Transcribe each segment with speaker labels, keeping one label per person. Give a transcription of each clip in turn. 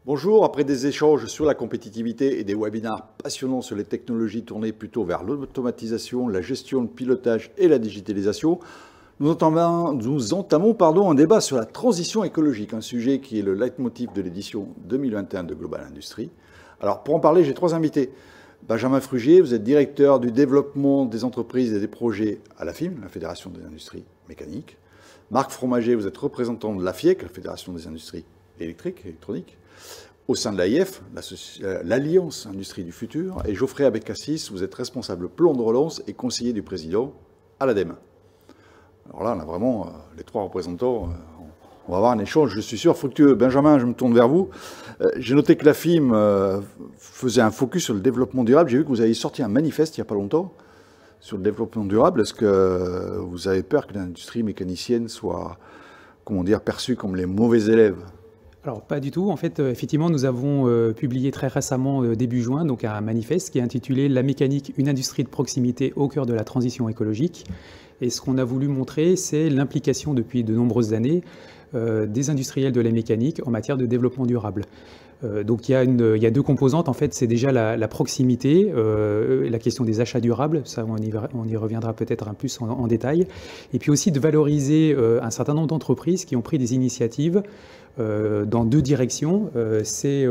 Speaker 1: Bonjour, après des échanges sur la compétitivité et des webinars passionnants sur les technologies tournées plutôt vers l'automatisation, la gestion, le pilotage et la digitalisation, nous entamons un débat sur la transition écologique, un sujet qui est le leitmotiv de l'édition 2021 de Global Industry. Alors pour en parler, j'ai trois invités. Benjamin Frugier, vous êtes directeur du développement des entreprises et des projets à la FIM, la Fédération des industries mécaniques. Marc Fromager, vous êtes représentant de l'AFIEC, la Fédération des industries électriques et électroniques, au sein de l'AIF, l'Alliance Industrie du Futur. Et Geoffrey Abécassis, vous êtes responsable plan de relance et conseiller du président à l'ADEME. Alors là, on a vraiment les trois représentants. On va avoir un échange, je suis sûr, fructueux. Benjamin, je me tourne vers vous. J'ai noté que la FIM faisait un focus sur le développement durable. J'ai vu que vous avez sorti un manifeste il n'y a pas longtemps sur le développement durable. Est-ce que vous avez peur que l'industrie mécanicienne soit, comment dire, perçue comme les mauvais élèves ?
Speaker 2: Alors pas du tout. En fait, effectivement, nous avons publié très récemment, début juin, donc un manifeste qui est intitulé « La mécanique, une industrie de proximité au cœur de la transition écologique ». Et ce qu'on a voulu montrer, c'est l'implication depuis de nombreuses années des industriels de la mécanique en matière de développement durable. Donc il y a deux composantes, en fait, c'est déjà la proximité, la question des achats durables, ça on y reviendra peut-être un peu plus en détail, et puis aussi de valoriser un certain nombre d'entreprises qui ont pris des initiatives dans deux directions. C'est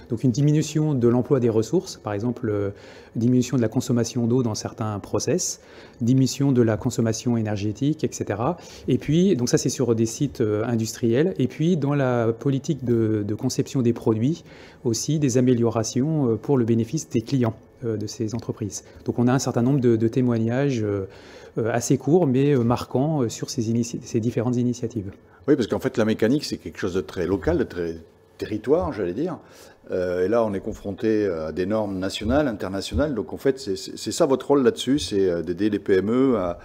Speaker 2: donc une diminution de l'emploi des ressources, par exemple diminution de la consommation d'eau dans certains process, diminution de la consommation énergétique, etc. Et puis, donc ça c'est sur des sites industriels, et puis dans la politique de conception des produits, aussi des améliorations pour le bénéfice des clients de ces entreprises. Donc on a un certain nombre de témoignages assez courts mais marquants sur ces différentes initiatives.
Speaker 1: Oui, parce qu'en fait la mécanique c'est quelque chose de très local, de très territoire, j'allais dire. Et là on est confronté à des normes nationales, internationales. Donc en fait c'est ça votre rôle là-dessus, c'est d'aider les PME à...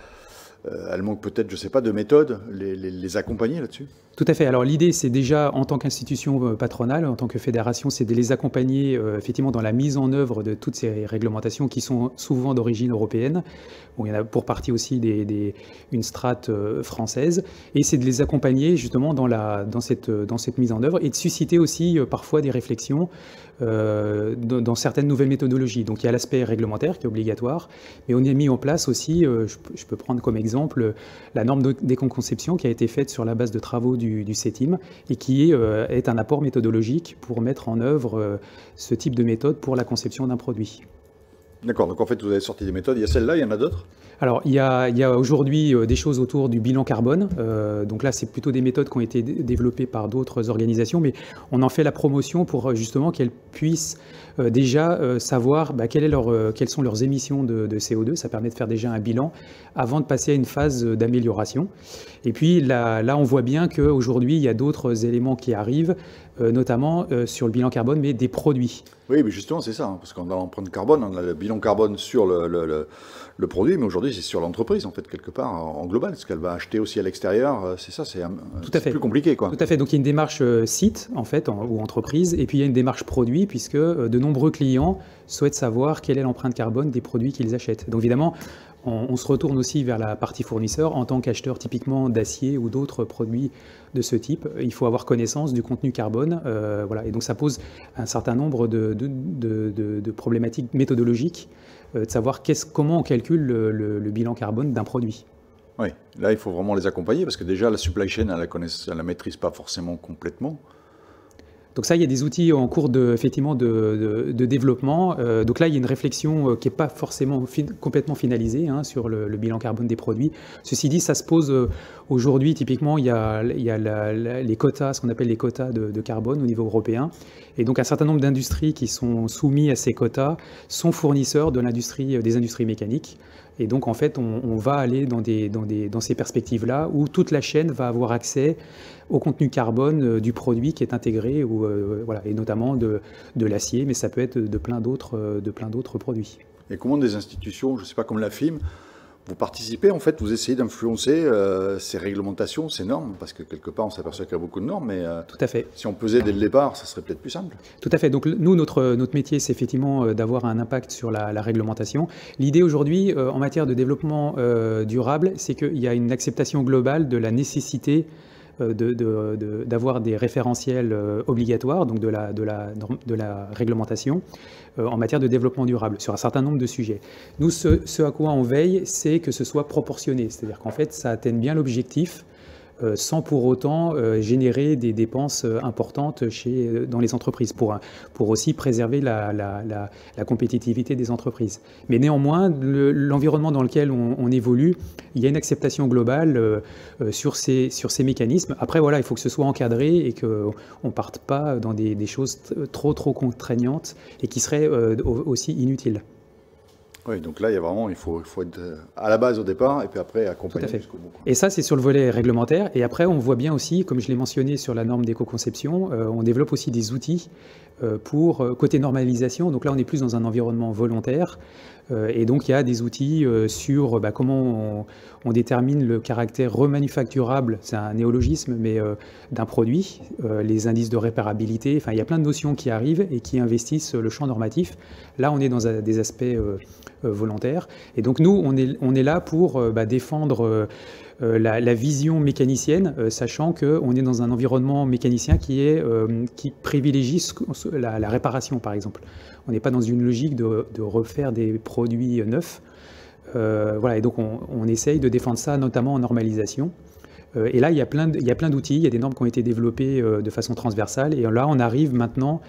Speaker 1: elles manquent peut-être, je ne sais pas, de méthodes, les accompagner là-dessus ?
Speaker 2: Tout à fait. Alors l'idée, c'est déjà, en tant qu'institution patronale, en tant que fédération, c'est de les accompagner effectivement dans la mise en œuvre de toutes ces réglementations qui sont souvent d'origine européenne. Bon, il y en a pour partie aussi une strate française. Et c'est de les accompagner justement dans cette mise en œuvre et de susciter aussi parfois des réflexions dans certaines nouvelles méthodologies. Donc il y a l'aspect réglementaire qui est obligatoire, mais on a mis en place aussi, je peux prendre comme exemple la norme d'éco-conception qui a été faite sur la base de travaux du CETIM et qui est un apport méthodologique pour mettre en œuvre ce type de méthode pour la conception d'un produit.
Speaker 1: D'accord, donc en fait vous avez sorti des méthodes, il y a celle-là, il y en a d'autres ?
Speaker 2: Alors il y a aujourd'hui des choses autour du bilan carbone, donc là c'est plutôt des méthodes qui ont été développées par d'autres organisations, mais on en fait la promotion pour justement qu'elles puissent déjà savoir quelles sont leurs émissions de CO2, ça permet de faire déjà un bilan avant de passer à une phase d'amélioration. Et puis là on voit bien qu'aujourd'hui il y a d'autres éléments qui arrivent, notamment sur le bilan carbone, mais des produits.
Speaker 1: Oui, mais justement c'est ça, parce qu'on a l'empreinte carbone, on a le bilan carbone sur le produit, mais aujourd'hui c'est sur l'entreprise en fait quelque part en global, ce qu'elle va acheter aussi à l'extérieur, c'est ça, c'est plus compliqué quoi.
Speaker 2: Tout à fait, donc il y a une démarche site en fait ou entreprise, et puis il y a une démarche produit puisque de nombreux clients souhaitent savoir quelle est l'empreinte carbone des produits qu'ils achètent. Donc évidemment on se retourne aussi vers la partie fournisseur en tant qu'acheteur typiquement d'acier ou d'autres produits de ce type. Il faut avoir connaissance du contenu carbone, voilà. Et donc ça pose un certain nombre de problématiques méthodologiques, de savoir comment on calcule le bilan carbone d'un produit.
Speaker 1: Oui, là il faut vraiment les accompagner parce que déjà la supply chain, elle la maîtrise pas forcément complètement.
Speaker 2: Donc ça, il y a des outils en cours effectivement de développement. Donc là, il y a une réflexion qui n'est pas forcément complètement finalisée sur le bilan carbone des produits. Ceci dit, ça se pose aujourd'hui. Typiquement, il y a les quotas, ce qu'on appelle les quotas de carbone au niveau européen. Et donc un certain nombre d'industries qui sont soumises à ces quotas sont fournisseurs de des industries mécaniques. Et donc, en fait, on va aller dans ces perspectives-là où toute la chaîne va avoir accès au contenu carbone du produit qui est intégré, voilà, et notamment de l'acier, mais ça peut être de plein d'autres produits.
Speaker 1: Et comment des institutions, je ne sais pas, comme la FIM, vous participez, en fait, vous essayez d'influencer ces réglementations, ces normes, parce que quelque part, on s'aperçoit qu'il y a beaucoup de normes, mais
Speaker 2: tout à fait.
Speaker 1: Si on pesait dès le départ, ça serait peut-être plus simple.
Speaker 2: Tout à fait. Donc nous, notre métier, c'est effectivement d'avoir un impact sur la réglementation. L'idée aujourd'hui, en matière de développement durable, c'est qu'il y a une acceptation globale de la nécessité d'avoir des référentiels obligatoires, donc de la réglementation, en matière de développement durable, sur un certain nombre de sujets. Nous, ce à quoi on veille, c'est que ce soit proportionné, c'est-à-dire qu'en fait, ça atteigne bien l'objectif, sans pour autant générer des dépenses importantes dans les entreprises, pour aussi préserver la compétitivité des entreprises. Mais néanmoins, l'environnement dans lequel on évolue, il y a une acceptation globale sur ces mécanismes. Après, voilà, il faut que ce soit encadré et qu'on ne parte pas dans des choses trop contraignantes et qui seraient aussi inutiles.
Speaker 1: Oui, donc là, il faut être à la base au départ et puis après accompagner jusqu'au bout.
Speaker 2: Et ça, c'est sur le volet réglementaire. Et après, on voit bien aussi, comme je l'ai mentionné sur la norme d'éco-conception, on développe aussi des outils pour côté normalisation. Donc là, on est plus dans un environnement volontaire. Et donc, il y a des outils sur comment on détermine le caractère remanufacturable, c'est un néologisme, mais d'un produit, les indices de réparabilité. Enfin, il y a plein de notions qui arrivent et qui investissent le champ normatif. Là, on est dans des aspects volontaires. Et donc, nous, on est là pour défendre la vision mécanicienne, sachant qu'on est dans un environnement mécanicien qui privilégie la réparation, par exemple. On n'est pas dans une logique de refaire des produits neufs. Voilà, et donc on essaye de défendre ça, notamment en normalisation. Et là, il y a plein d'outils, il y a des normes qui ont été développées de façon transversale. Et là, on arrive maintenant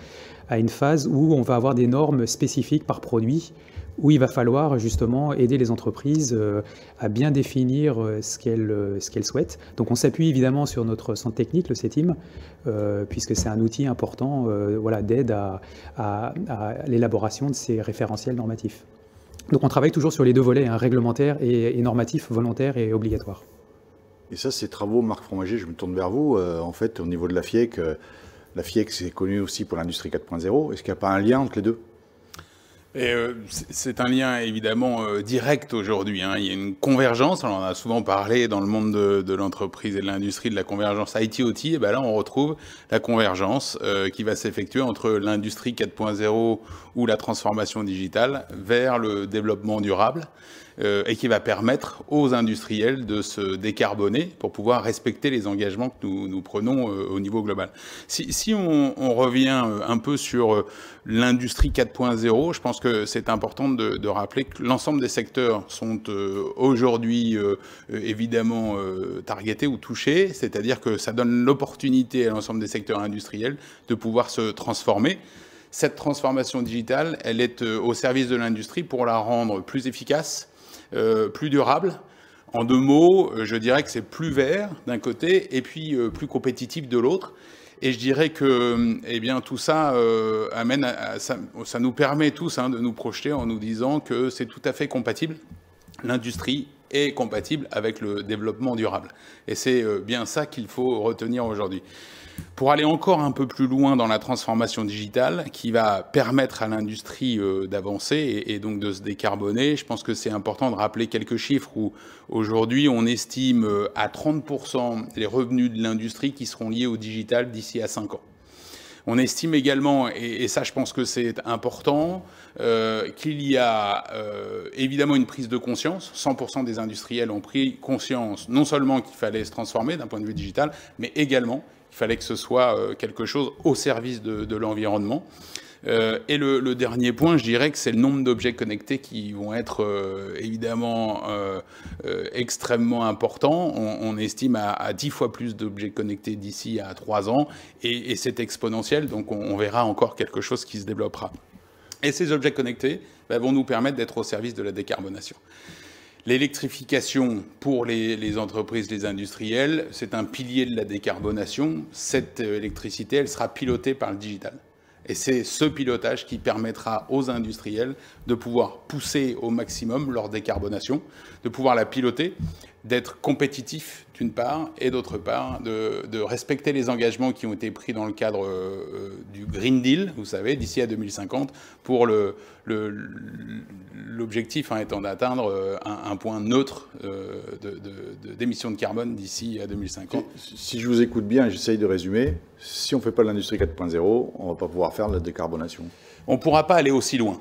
Speaker 2: à une phase où on va avoir des normes spécifiques par produit, où il va falloir justement aider les entreprises à bien définir ce qu'elles souhaitent. Donc on s'appuie évidemment sur notre centre technique, le CETIM, puisque c'est un outil important d'aide à l'élaboration de ces référentiels normatifs. Donc on travaille toujours sur les deux volets, réglementaire et normatif, volontaire et obligatoire.
Speaker 1: Et ça, ces travaux, Marc Fromager, je me tourne vers vous, en fait, au niveau de la FIEC c'est connu aussi pour l'industrie 4.0. Est-ce qu'il n'y a pas un lien entre les deux ?
Speaker 3: C'est un lien évidemment direct aujourd'hui. Il y a une convergence, on en a souvent parlé dans le monde de l'entreprise et de l'industrie, de la convergence IT-OT. Et là, on retrouve la convergence qui va s'effectuer entre l'industrie 4.0 ou la transformation digitale vers le développement durable. Et qui va permettre aux industriels de se décarboner pour pouvoir respecter les engagements que nous prenons au niveau global. Si on revient un peu sur l'industrie 4.0, je pense que c'est important de rappeler que l'ensemble des secteurs sont aujourd'hui évidemment targetés ou touchés, c'est-à-dire que ça donne l'opportunité à l'ensemble des secteurs industriels de pouvoir se transformer. Cette transformation digitale, elle est au service de l'industrie pour la rendre plus efficace, plus durable. En deux mots, je dirais que c'est plus vert d'un côté et puis plus compétitif de l'autre. Et je dirais que tout ça ça nous permet tous de nous projeter en nous disant que c'est tout à fait compatible. L'industrie est compatible avec le développement durable. Et c'est bien ça qu'il faut retenir aujourd'hui. Pour aller encore un peu plus loin dans la transformation digitale, qui va permettre à l'industrie d'avancer et donc de se décarboner, je pense que c'est important de rappeler quelques chiffres où aujourd'hui on estime à 30% les revenus de l'industrie qui seront liés au digital d'ici à 5 ans. On estime également, et ça je pense que c'est important, qu'il y a évidemment une prise de conscience. 100% des industriels ont pris conscience non seulement qu'il fallait se transformer d'un point de vue digital, mais également il fallait que ce soit quelque chose au service de l'environnement. Et le dernier point, je dirais que c'est le nombre d'objets connectés qui vont être évidemment extrêmement importants. On estime à 10 fois plus d'objets connectés d'ici à 3 ans, et c'est exponentiel, donc on verra encore quelque chose qui se développera. Et ces objets connectés vont nous permettre d'être au service de la décarbonation. L'électrification pour les entreprises, les industriels, c'est un pilier de la décarbonation. Cette électricité, elle sera pilotée par le digital. Et c'est ce pilotage qui permettra aux industriels de pouvoir pousser au maximum leur décarbonation, de pouvoir la piloter, d'être compétitifs d'une part, et d'autre part de respecter les engagements qui ont été pris dans le cadre du Green Deal, vous savez, d'ici à 2050, pour l'objectif étant d'atteindre un point neutre d'émissions de carbone d'ici à 2050.
Speaker 1: Si je vous écoute bien et j'essaye de résumer, si on ne fait pas l'industrie 4.0, on ne va pas pouvoir faire la décarbonation.
Speaker 3: On ne pourra pas aller aussi loin.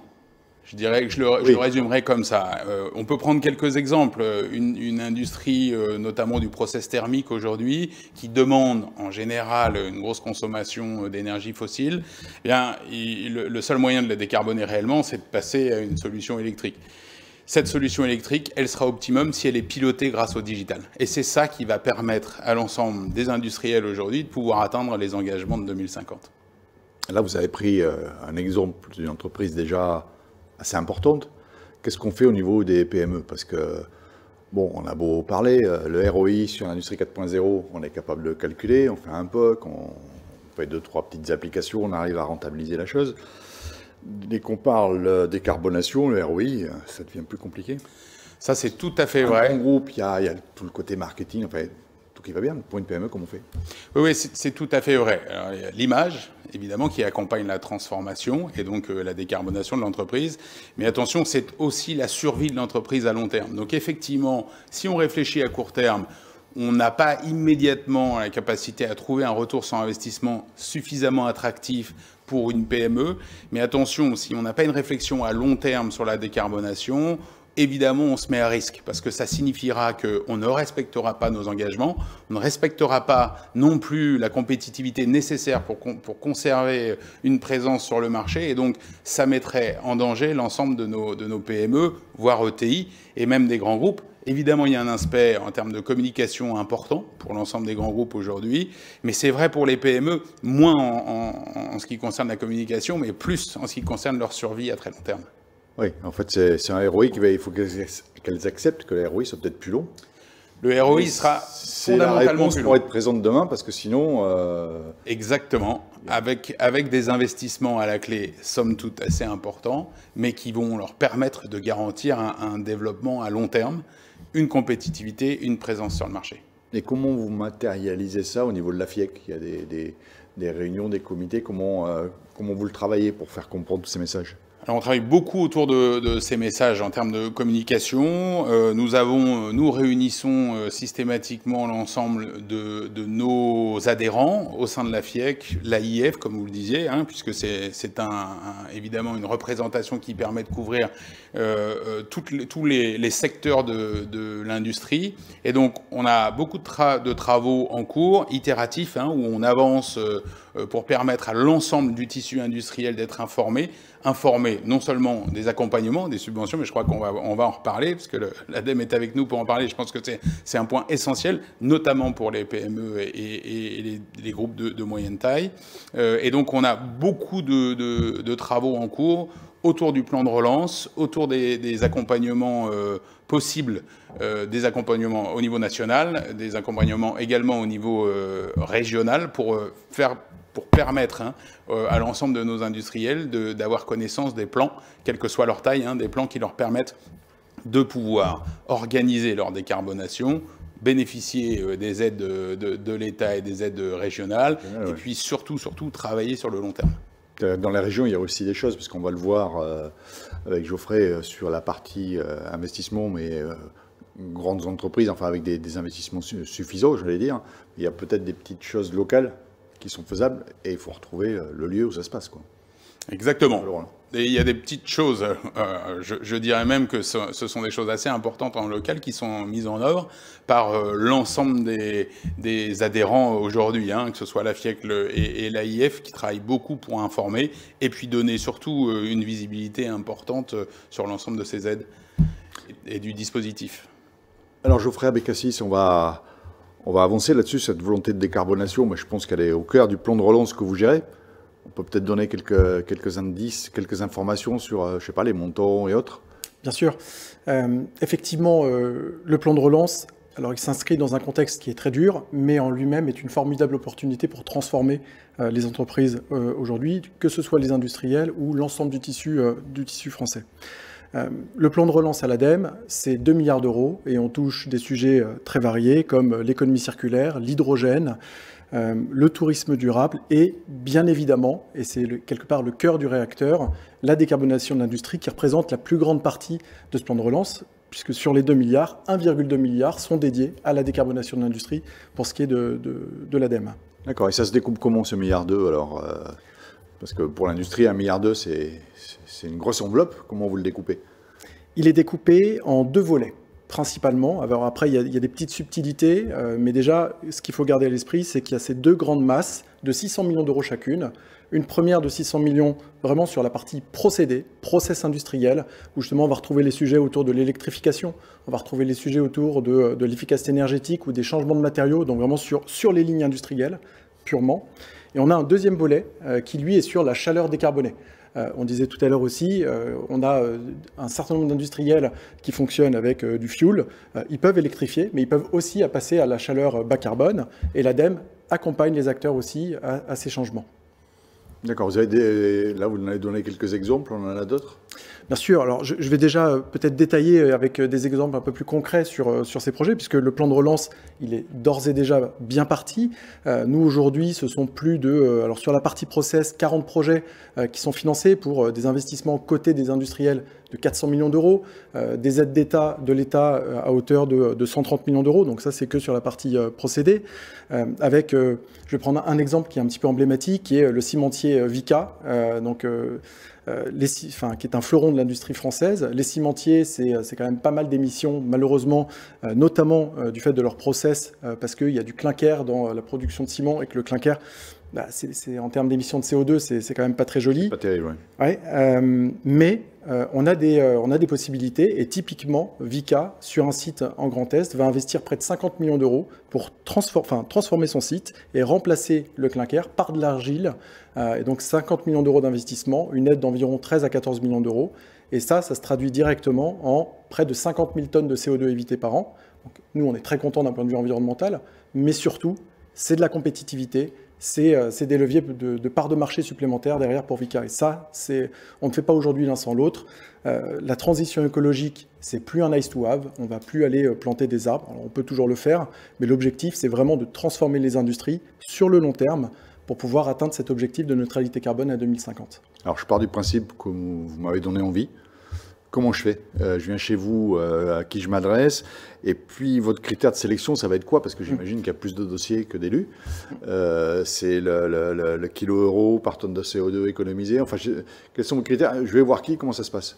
Speaker 3: Je dirais que je le résumerai comme ça. On peut prendre quelques exemples. Une industrie, notamment du process thermique aujourd'hui, qui demande en général une grosse consommation d'énergie fossile, eh bien, le seul moyen de la décarboner réellement, c'est de passer à une solution électrique. Cette solution électrique, elle sera optimum si elle est pilotée grâce au digital. Et c'est ça qui va permettre à l'ensemble des industriels aujourd'hui de pouvoir atteindre les engagements de 2050.
Speaker 1: Là, vous avez pris un exemple d'une entreprise déjà assez importante. Qu'est-ce qu'on fait au niveau des PME? Parce que, bon, on a beau parler, le ROI sur l'industrie 4.0, on est capable de le calculer, on fait un POC, on fait 2-3 petites applications, on arrive à rentabiliser la chose. Dès qu'on parle décarbonation, le ROI, ça devient plus compliqué.
Speaker 3: Ça, c'est tout à fait vrai.
Speaker 1: En groupe, il y a tout le côté marketing, enfin, tout qui va bien. Pour une PME, comment on fait?
Speaker 3: Oui, c'est tout à fait vrai. Alors, il y a l'image, évidemment, qui accompagne la transformation et donc la décarbonation de l'entreprise. Mais attention, c'est aussi la survie de l'entreprise à long terme. Donc effectivement, si on réfléchit à court terme, on n'a pas immédiatement la capacité à trouver un retour sur investissement suffisamment attractif pour une PME. Mais attention, si on n'a pas une réflexion à long terme sur la décarbonation, évidemment, on se met à risque parce que ça signifiera qu'on ne respectera pas nos engagements, on ne respectera pas non plus la compétitivité nécessaire pour conserver une présence sur le marché et donc ça mettrait en danger l'ensemble de nos PME, voire ETI et même des grands groupes. Évidemment, il y a un aspect en termes de communication important pour l'ensemble des grands groupes aujourd'hui, mais c'est vrai pour les PME, moins en ce qui concerne la communication, mais plus en ce qui concerne leur survie à très long terme.
Speaker 1: Oui, en fait, c'est un ROI il faut qu'elles acceptent que le ROI soit peut-être plus long.
Speaker 3: Le ROI sera fondamentalement
Speaker 1: la réponse
Speaker 3: plus long.
Speaker 1: pour être présente demain, parce que sinon...
Speaker 3: Exactement, avec des investissements à la clé, somme toute assez importants, mais qui vont leur permettre de garantir un développement à long terme, une compétitivité, une présence sur le marché.
Speaker 1: Et comment vous matérialisez ça au niveau de la FIEC? Il y a des réunions, des comités, comment vous le travaillez pour faire comprendre tous ces messages?
Speaker 3: Alors, on travaille beaucoup autour de ces messages en termes de communication. Nous réunissons systématiquement l'ensemble de nos adhérents au sein de la FIEC, l'AIF, comme vous le disiez, hein, puisque c'est évidemment une représentation qui permet de couvrir tous les secteurs de l'industrie. Et donc, on a beaucoup de travaux en cours, itératifs, hein, où on avance pour permettre à l'ensemble du tissu industriel d'être informé non seulement des accompagnements, des subventions, mais je crois qu'on va en reparler, parce que l'ADEME est avec nous pour en parler. Je pense que c'est un point essentiel, notamment pour les PME et les groupes de moyenne taille. Et donc, on a beaucoup de travaux en cours autour du plan de relance, autour des accompagnements possibles, des accompagnements au niveau national, des accompagnements également au niveau régional pour permettre à l'ensemble de nos industriels d'avoir connaissance des plans, quelle que soit leur taille, des plans qui leur permettent de pouvoir organiser leur décarbonation, bénéficier des aides de l'État et des aides régionales, et puis surtout travailler sur le long terme.
Speaker 1: Dans la région, il y a aussi des choses, parce qu'on va le voir avec Geoffrey sur la partie investissement, mais grandes entreprises, enfin avec des investissements suffisants, j'allais dire. Il y a peut-être des petites choses locales qui sont faisables, et il faut retrouver le lieu où ça se passe, quoi.
Speaker 3: Exactement. Et il y a des petites choses, je dirais même que ce sont des choses assez importantes en local qui sont mises en œuvre par l'ensemble des adhérents aujourd'hui, que ce soit la FIEC et l'AIF qui travaillent beaucoup pour informer et puis donner surtout une visibilité importante sur l'ensemble de ces aides et du dispositif.
Speaker 1: Alors Geoffrey Abécassis, on va avancer là-dessus, cette volonté de décarbonation, mais je pense qu'elle est au cœur du plan de relance que vous gérez. On peut peut-être donner quelques indices, quelques informations sur, je sais pas, les montants et autres.
Speaker 4: Bien sûr. Effectivement, le plan de relance, alors il s'inscrit dans un contexte qui est très dur, mais en lui-même est une formidable opportunité pour transformer les entreprises aujourd'hui, que ce soit les industriels ou l'ensemble du tissu français. Le plan de relance à l'ADEME, c'est 2 milliards d'euros et on touche des sujets très variés comme l'économie circulaire, l'hydrogène, le tourisme durable et bien évidemment, et c'est quelque part le cœur du réacteur, la décarbonation de l'industrie qui représente la plus grande partie de ce plan de relance, puisque sur les 2 milliards, 1,2 milliard sont dédiés à la décarbonation de l'industrie pour ce qui est de l'ADEME.
Speaker 1: D'accord, et ça se découpe comment ce milliard d'euros alors Parce que pour l'industrie, 1,2 milliard, c'est une grosse enveloppe. Comment vous le découpez?
Speaker 4: Il est découpé en 2 volets, principalement. Alors après, il y a des petites subtilités, mais déjà, ce qu'il faut garder à l'esprit, c'est qu'il y a ces 2 grandes masses de 600 millions d'euros chacune. Une première de 600 millions vraiment sur la partie procédé, process industriel, où justement on va retrouver les sujets autour de l'électrification, on va retrouver les sujets autour de l'efficacité énergétique ou des changements de matériaux, donc vraiment sur les lignes industrielles, purement. Et on a un deuxième volet qui, lui, est sur la chaleur décarbonée. On disait tout à l'heure aussi, on a un certain nombre d'industriels qui fonctionnent avec du fuel. Ils peuvent électrifier, mais ils peuvent aussi passer à la chaleur bas carbone. Et l'ADEME accompagne les acteurs aussi à ces changements.
Speaker 1: D'accord, là vous en avez donné quelques exemples, on en a d'autres?
Speaker 4: Bien sûr, alors je vais déjà peut-être détailler avec des exemples un peu plus concrets sur ces projets, puisque le plan de relance, il est d'ores et déjà bien parti. Nous, aujourd'hui, ce sont plus de, alors sur la partie process, 40 projets qui sont financés pour des investissements côté des industriels de 400 millions d'euros, des aides d'État de l'État à hauteur de 130 millions d'euros, donc ça c'est que sur la partie procédé, avec, je vais prendre un exemple qui est un petit peu emblématique, qui est le cimentier Vicat, qui est un fleuron de l'industrie française. Les cimentiers, c'est quand même pas mal d'émissions, malheureusement, notamment du fait de leur process, parce qu'il y a du clinker dans la production de ciment, et que le clinker, en termes d'émissions de CO2, c'est quand même pas très joli.
Speaker 1: Pas terrible, oui.
Speaker 4: Ouais, mais on a des possibilités, et typiquement, Vicat, sur un site en Grand Est, va investir près de 50 millions d'euros pour transformer son site et remplacer le clinker par de l'argile. Et donc 50 millions d'euros d'investissement, une aide d'environ 13 à 14 millions d'euros. Et ça se traduit directement en près de 50 000 tonnes de CO2 évitées par an. Donc, nous, on est très contents d'un point de vue environnemental, mais surtout, c'est de la compétitivité, c'est des leviers de part de marché supplémentaires derrière pour Vicat. Et ça, on ne fait pas aujourd'hui l'un sans l'autre. La transition écologique, c'est plus un nice to have. On ne va plus aller planter des arbres. Alors, on peut toujours le faire, mais l'objectif, c'est vraiment de transformer les industries sur le long terme pour pouvoir atteindre cet objectif de neutralité carbone à 2050.
Speaker 1: Alors, je pars du principe que vous m'avez donné envie. Comment je fais? Je viens chez vous, à qui je m'adresse? Et puis, votre critère de sélection, ça va être quoi? Parce que j'imagine qu'il y a plus de dossiers que d'élus. C'est le kilo-euro par tonne de CO2 économisé. Enfin, quels sont vos critères? Je vais voir qui? Comment ça se passe?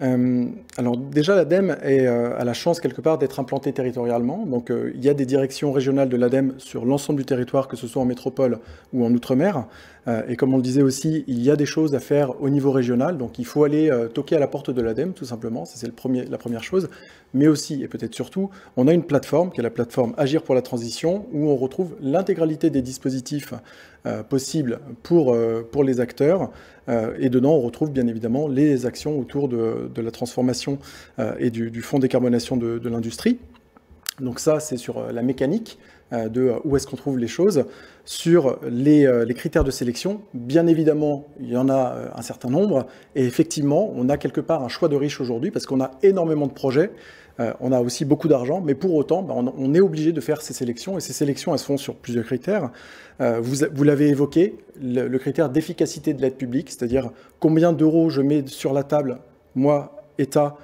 Speaker 4: Alors déjà, l'ADEME a la chance quelque part d'être implantée territorialement. Donc il y a des directions régionales de l'ADEME sur l'ensemble du territoire, que ce soit en métropole ou en outre-mer. Et comme on le disait aussi, il y a des choses à faire au niveau régional. Donc il faut aller toquer à la porte de l'ADEME, tout simplement. Ça, c'est la première chose. Mais aussi, et peut-être surtout, on a une plateforme qui est la plateforme Agir pour la transition, où on retrouve l'intégralité des dispositifs possibles pour les acteurs. Et dedans, on retrouve bien évidemment les actions autour de la transformation et du fonds décarbonation de l'industrie. Donc ça, c'est sur la mécanique de où est-ce qu'on trouve les choses. Sur les critères de sélection, bien évidemment, il y en a un certain nombre. Et effectivement, on a quelque part un choix de riche aujourd'hui parce qu'on a énormément de projets. On a aussi beaucoup d'argent, mais pour autant, on est obligé de faire ces sélections. Et ces sélections, elles se font sur plusieurs critères. Vous l'avez évoqué, le critère d'efficacité de l'aide publique, c'est-à-dire combien d'euros je mets sur la table, moi, État,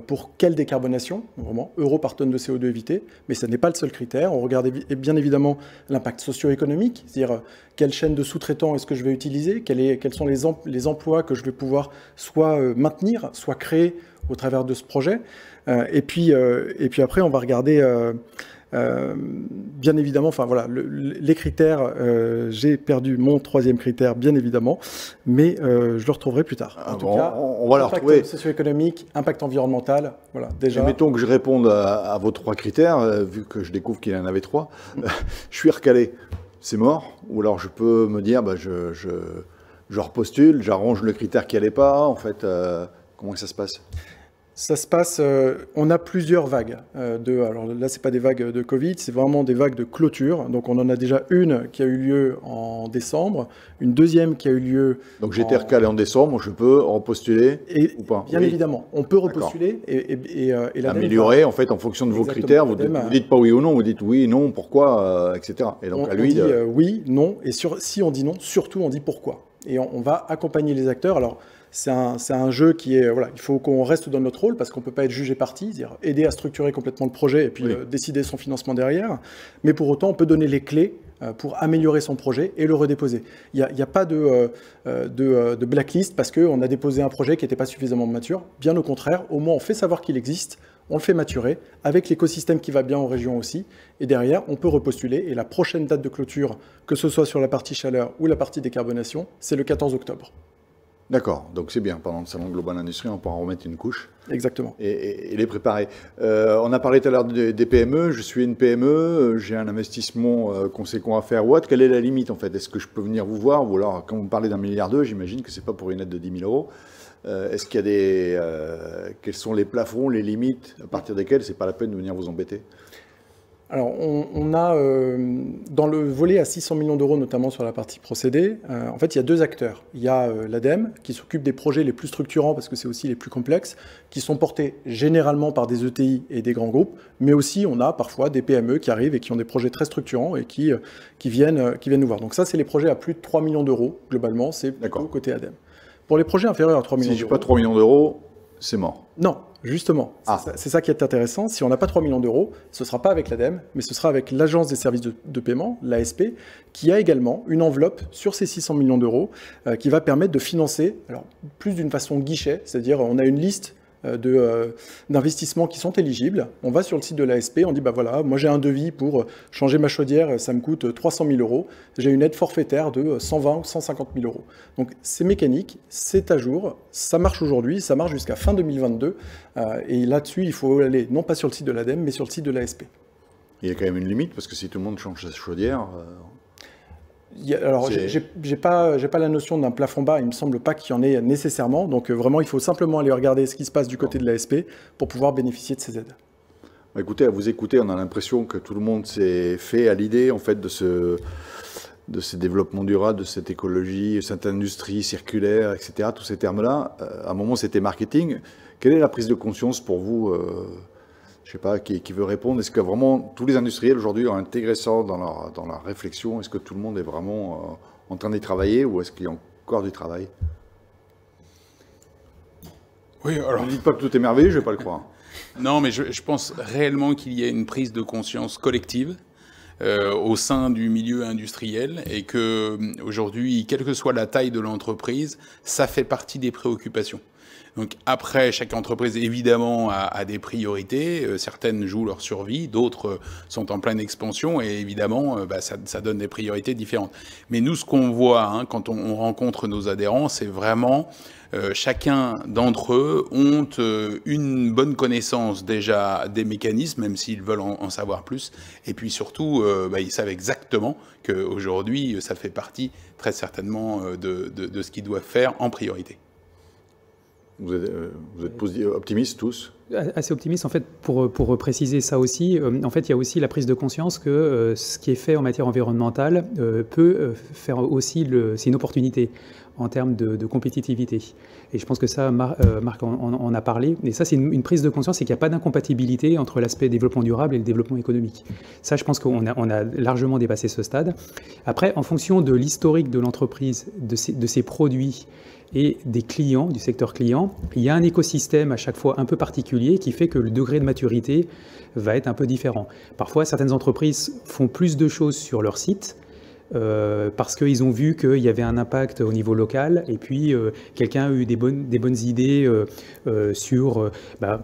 Speaker 4: pour quelle décarbonation, vraiment, euros par tonne de CO2 évité, mais ce n'est pas le seul critère. On regarde bien évidemment l'impact socio-économique, c'est-à-dire quelle chaîne de sous-traitants est-ce que je vais utiliser, quels sont les emplois que je vais pouvoir soit maintenir, soit créer au travers de ce projet. Et puis après, on va regarder bien évidemment, enfin voilà, les critères, j'ai perdu mon troisième critère, bien évidemment, mais je le retrouverai plus tard. En tout cas,
Speaker 1: on va le retrouver.
Speaker 4: Impact socio-économique, impact environnemental, voilà, déjà.
Speaker 1: Et mettons que je réponde à vos 3 critères, vu que je découvre qu'il y en avait 3. Je suis recalé, c'est mort? Ou alors je peux me dire, je repostule, j'arrange le critère qui n'allait pas, en fait, comment ça se passe?
Speaker 4: Ça se passe, on a plusieurs vagues. Alors là, ce n'est pas des vagues de Covid, c'est vraiment des vagues de clôture. Donc on en a déjà une qui a eu lieu en décembre, une deuxième qui a eu lieu...
Speaker 1: Donc j'étais recalé en décembre, je peux repostuler ou pas?
Speaker 4: Bien évidemment, on peut repostuler et
Speaker 1: améliorer en fait en fonction de vos critères. Vous dites pas oui ou non, vous dites oui, non, pourquoi, etc. Et donc
Speaker 4: on dit oui, non, et si on dit non, surtout on dit pourquoi. Et on va accompagner les acteurs. Alors, c'est un jeu qui est... Voilà, il faut qu'on reste dans notre rôle parce qu'on ne peut pas être jugé parti, c'est-à-dire aider à structurer complètement le projet et puis décider son financement derrière. Mais pour autant, on peut donner les clés pour améliorer son projet et le redéposer. Il n'y a pas de blacklist parce qu'on a déposé un projet qui n'était pas suffisamment mature. Bien au contraire, au moins on fait savoir qu'il existe, on le fait maturer, avec l'écosystème qui va bien en région aussi, et derrière, on peut repostuler, et la prochaine date de clôture, que ce soit sur la partie chaleur ou la partie décarbonation, c'est le 14 octobre.
Speaker 1: D'accord, donc c'est bien, pendant le Salon Global Industrie, on pourra en remettre une couche.
Speaker 4: Exactement.
Speaker 1: Et les préparer. On a parlé tout à l'heure des PME, je suis une PME, j'ai un investissement conséquent à faire ou autre. Quelle est la limite en fait? Est-ce que je peux venir vous voir? Ou alors, quand vous parlez d'1,2 milliard, j'imagine que ce n'est pas pour une aide de 10 000 euros. Est-ce qu'il y a quels sont les plafonds, les limites, à partir desquels c'est pas la peine de venir vous embêter?
Speaker 4: Alors, on a, dans le volet à 600 millions d'euros, notamment sur la partie procédé, en fait, il y a deux acteurs. Il y a l'ADEME, qui s'occupe des projets les plus structurants, parce que c'est aussi les plus complexes, qui sont portés généralement par des ETI et des grands groupes, mais aussi on a parfois des PME qui arrivent et qui ont des projets très structurants et qui viennent nous voir. Donc ça, c'est les projets à plus de 3 millions d'euros, globalement, c'est plutôt côté ADEME. Pour les projets inférieurs à 3 millions d'euros...
Speaker 1: Si je n'ai pas 3 millions d'euros, c'est mort.
Speaker 4: Non, justement. C'est ça qui est intéressant. Si on n'a pas 3 millions d'euros, ce ne sera pas avec l'ADEME, mais ce sera avec l'Agence des services de paiement, l'ASP, qui a également une enveloppe sur ces 600 millions d'euros qui va permettre de financer, alors plus d'une façon guichet, c'est-à-dire on a une liste d'investissements qui sont éligibles. On va sur le site de l'ASP, on dit bah voilà, moi j'ai un devis pour changer ma chaudière, ça me coûte 300 000 euros. J'ai une aide forfaitaire de 120 ou 150 000 euros. Donc c'est mécanique, c'est à jour, ça marche aujourd'hui, ça marche jusqu'à fin 2022. Et là-dessus, il faut aller non pas sur le site de l'ADEME, mais sur le site de l'ASP.
Speaker 1: Il y a quand même une limite, parce que si tout le monde change sa chaudière...
Speaker 4: Alors, j'ai pas la notion d'un plafond bas, il me semble pas qu'il y en ait nécessairement. Donc vraiment, il faut simplement aller regarder ce qui se passe du côté de l'ASP pour pouvoir bénéficier de ces aides.
Speaker 1: Écoutez, à vous écouter, on a l'impression que tout le monde s'est fait à l'idée en fait de ces développements durables, de cette écologie, cette industrie circulaire, etc. Tous ces termes-là. À un moment, c'était marketing. Quelle est la prise de conscience pour vous je ne sais pas, qui veut répondre? Est-ce que vraiment tous les industriels aujourd'hui ont intégré ça dans leur réflexion? Est-ce que tout le monde est vraiment en train d'y travailler ou est-ce qu'il y a encore du travail?
Speaker 3: Oui, alors...
Speaker 1: Ne dites pas que tout est merveilleux, je ne vais pas le croire.
Speaker 3: Non, mais je pense réellement qu'il y a une prise de conscience collective au sein du milieu industriel et que aujourd'hui, quelle que soit la taille de l'entreprise, ça fait partie des préoccupations. Donc après, chaque entreprise, évidemment, a des priorités. Certaines jouent leur survie, d'autres sont en pleine expansion et évidemment, ça donne des priorités différentes. Mais nous, ce qu'on voit quand on rencontre nos adhérents, c'est vraiment chacun d'entre eux ont une bonne connaissance déjà des mécanismes, même s'ils veulent en savoir plus. Et puis surtout, ils savent exactement qu'aujourd'hui, ça fait partie très certainement de ce qu'ils doivent faire en priorité.
Speaker 1: Vous êtes optimistes tous?
Speaker 2: Assez optimiste, en fait, pour préciser ça aussi, en fait, il y a aussi la prise de conscience que ce qui est fait en matière environnementale peut faire aussi, c'est une opportunité en termes de compétitivité. Et je pense que ça, Marc en a parlé, et ça, c'est une prise de conscience, c'est qu'il n'y a pas d'incompatibilité entre l'aspect développement durable et le développement économique. Ça, je pense qu'on a largement dépassé ce stade. Après, en fonction de l'historique de l'entreprise, de ses produits, et des clients, du secteur client, il y a un écosystème à chaque fois un peu particulier qui fait que le degré de maturité va être un peu différent. Parfois, certaines entreprises font plus de choses sur leur site parce qu'ils ont vu qu'il y avait un impact au niveau local et puis quelqu'un a eu des bonnes idées sur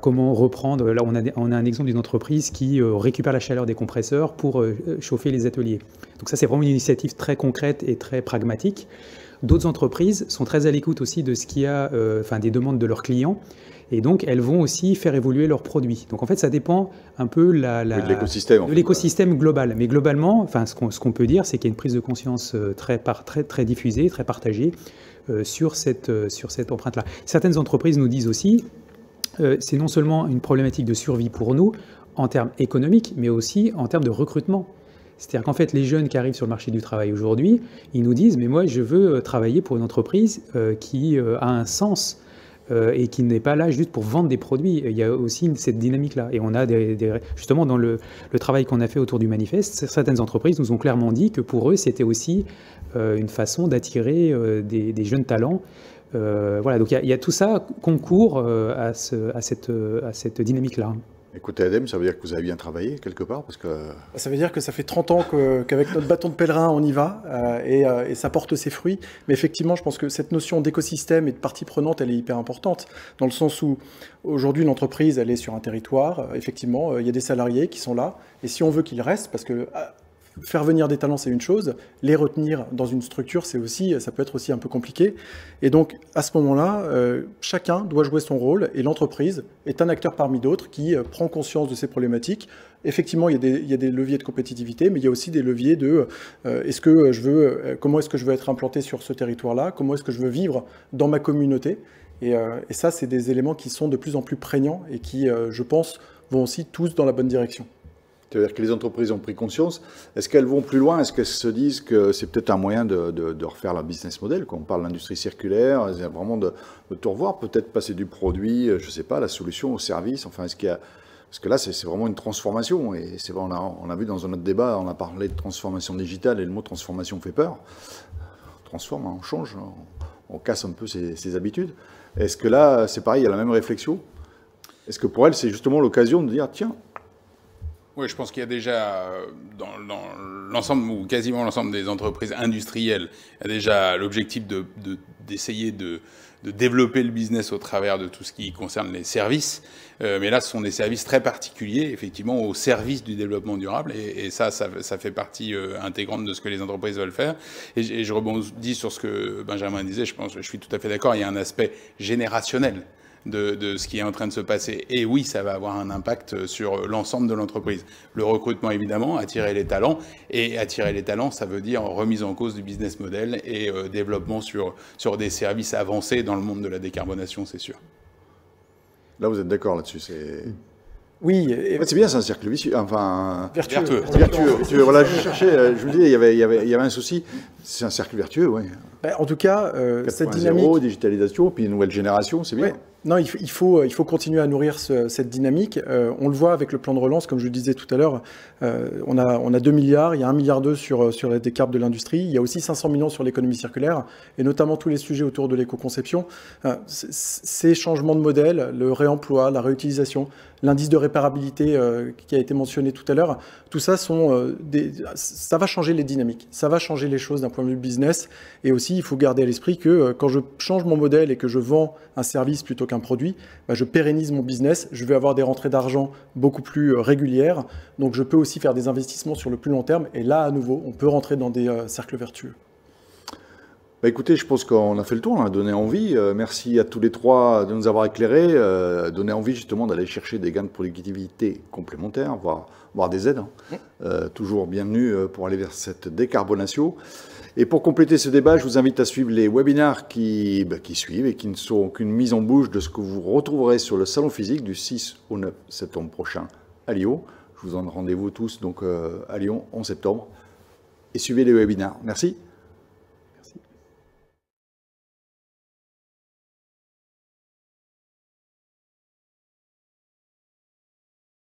Speaker 2: comment reprendre. Là, on a un exemple d'une entreprise qui récupère la chaleur des compresseurs pour chauffer les ateliers. Donc ça, c'est vraiment une initiative très concrète et très pragmatique. D'autres entreprises sont très à l'écoute aussi de ce qu'il y a, des demandes de leurs clients, et donc elles vont aussi faire évoluer leurs produits. Donc en fait, ça dépend un peu de l'écosystème global. Mais globalement, ce qu'on peut dire, c'est qu'il y a une prise de conscience très diffusée, très partagée sur cette empreinte-là. Certaines entreprises nous disent aussi, c'est non seulement une problématique de survie pour nous en termes économiques, mais aussi en termes de recrutement. C'est-à-dire qu'en fait, les jeunes qui arrivent sur le marché du travail aujourd'hui, ils nous disent « mais moi, je veux travailler pour une entreprise qui a un sens et qui n'est pas là juste pour vendre des produits ». Il y a aussi cette dynamique-là. Et on a justement, dans le travail qu'on a fait autour du manifeste, certaines entreprises nous ont clairement dit que pour eux, c'était aussi une façon d'attirer des jeunes talents. Voilà, donc il y a tout ça concourt à cette dynamique-là.
Speaker 1: Écoutez, Adem, ça veut dire que vous avez bien travaillé quelque part parce que...
Speaker 4: Ça veut dire que ça fait 30 ans qu'avec notre bâton de pèlerin, on y va et ça porte ses fruits. Mais effectivement, je pense que cette notion d'écosystème et de partie prenante, elle est hyper importante dans le sens où aujourd'hui, l'entreprise, elle est sur un territoire. Effectivement, il y a des salariés qui sont là. Et si on veut qu'ils restent, parce que faire venir des talents, c'est une chose. Les retenir dans une structure, ça peut être aussi un peu compliqué. Et donc, à ce moment-là, chacun doit jouer son rôle et l'entreprise est un acteur parmi d'autres qui prend conscience de ces problématiques. Effectivement, il y a des leviers de compétitivité, mais il y a aussi des leviers de comment est-ce que je veux être implanté sur ce territoire-là, comment est-ce que je veux vivre dans ma communauté. Et ça, c'est des éléments qui sont de plus en plus prégnants et qui, je pense, vont aussi tous dans la bonne direction.
Speaker 1: C'est-à-dire que les entreprises ont pris conscience. Est-ce qu'elles vont plus loin? Est-ce qu'elles se disent que c'est peut-être un moyen de refaire leur business model? Quand on parle d'industrie circulaire, c'est vraiment de tout revoir, peut-être passer du produit, je ne sais pas, la solution au service. Enfin, est-ce qu'il y a... Parce que là, c'est vraiment une transformation. Et c'est vrai, on a vu dans un autre débat, on a parlé de transformation digitale et le mot transformation fait peur. On transforme, on change, on casse un peu ses habitudes. Est-ce que là, c'est pareil, il y a la même réflexion? Est-ce que pour elles, c'est justement l'occasion de dire, tiens...
Speaker 3: Oui, je pense qu'il y a déjà, dans l'ensemble, ou quasiment l'ensemble des entreprises industrielles, il y a déjà l'objectif d'essayer de développer le business au travers de tout ce qui concerne les services. Mais là, ce sont des services très particuliers, effectivement, au service du développement durable. Et ça fait partie intégrante de ce que les entreprises veulent faire. Et je rebondis sur ce que Benjamin disait. Je suis tout à fait d'accord. Il y a un aspect générationnel de ce qui est en train de se passer. Et oui, ça va avoir un impact sur l'ensemble de l'entreprise. Le recrutement, évidemment, attirer les talents. Et attirer les talents, ça veut dire remise en cause du business model et développement sur des services avancés dans le monde de la décarbonation, c'est sûr.
Speaker 1: Là, vous êtes d'accord là-dessus,
Speaker 4: Oui.
Speaker 1: En fait, c'est bien, c'est un cercle vicieux, enfin...
Speaker 4: Vertueux.
Speaker 1: Voilà, je cherchais, je vous disais, il y avait un souci. C'est un cercle vertueux, oui.
Speaker 4: En tout cas, cette dynamique...
Speaker 1: digitalisation, puis une nouvelle génération, c'est bien.
Speaker 4: Ouais. Non, il faut continuer à nourrir cette dynamique. On le voit avec le plan de relance, comme je le disais tout à l'heure. On a 2 milliards, il y a 1,2 milliard sur la décarbe de l'industrie. Il y a aussi 500 millions sur l'économie circulaire, et notamment tous les sujets autour de l'éco-conception. Ces changements de modèle, le réemploi, la réutilisation, l'indice de réparabilité qui a été mentionné tout à l'heure, tout ça ça va changer les dynamiques, ça va changer les choses d'un point de vue business. Et aussi, il faut garder à l'esprit que quand je change mon modèle et que je vends un service plutôt qu'un produit, je pérennise mon business, je vais avoir des rentrées d'argent beaucoup plus régulières, donc je peux aussi faire des investissements sur le plus long terme, et là, à nouveau, on peut rentrer dans des cercles vertueux.
Speaker 1: Écoutez, je pense qu'on a fait le tour, on a donné envie. Merci à tous les trois de nous avoir éclairés, donné envie justement d'aller chercher des gains de productivité complémentaires, voire des aides. Toujours bienvenue pour aller vers cette décarbonation. Et pour compléter ce débat, je vous invite à suivre les webinaires qui suivent et qui ne sont qu'une mise en bouche de ce que vous retrouverez sur le salon physique du 6 au 9 septembre prochain à Lyon. Je vous donne rendez-vous tous donc à Lyon en septembre. Et suivez les webinaires. Merci.